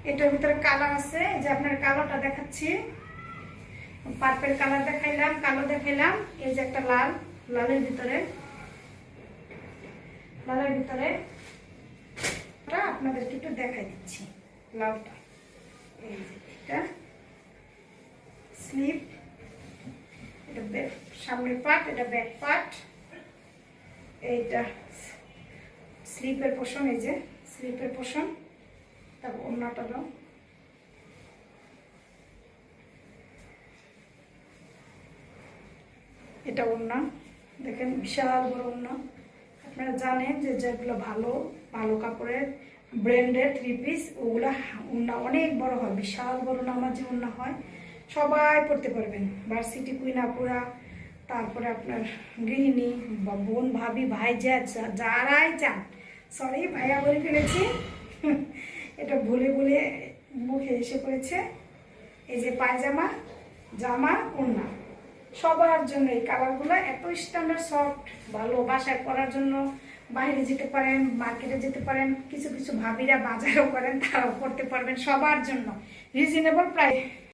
এটার ভিতরে কালার আছে, এই যে আপনার কালোটা দেখাচ্ছি, পার্পেল কালার দেখাইলাম, কালো দেখাইলাম, এই যে একটা লাল, লালের ভিতরে আপনাদেরকে একটু দেখাই দিচ্ছি লালটা। এই যে এটা স্লিপ, এটা সামনের পার্ট, এটা ব্যাক পার্ট, এইটা স্লিপের পোর্শন, এই যে স্লিপের পোর্শন। তারপর ওড়নাটা দাও, এটা ওড়না দেখেন, বিশাল বড় ওড়না। আপনারা জানেন যে যেগুলো ভালো ভালো কাপড়ের ব্র্যান্ডের 3 পিস, ওগুলো ওড়না অনেক বড় হয়, বিশাল বড় নামাজি ওড়না হয়, সবাই পরতে পারবেন। ভার্সিটি কুইন আপুরা, তারপরে আপনার গৃহিণী বা বোন ভাবি ভাই যারাই চান, সরি ভাইয়া বলে ফেলেছি, এটা ভুলে ভুলে মুখে এসে পড়েছে। এই যে পায়জামা, জামা, ওড়না, সবার জন্য এই কালারগুলো এত স্ট্যান্ডার্ড সফট, ভালো, বাসায় পরার জন্য বাইরে যেতে পারেন, মার্কেটে যেতে পারেন, কিছু কিছু ভাবিরা বাজারও করেন, তারাও করতে পারবেন, সবার জন্য রিজনেবল প্রাইস।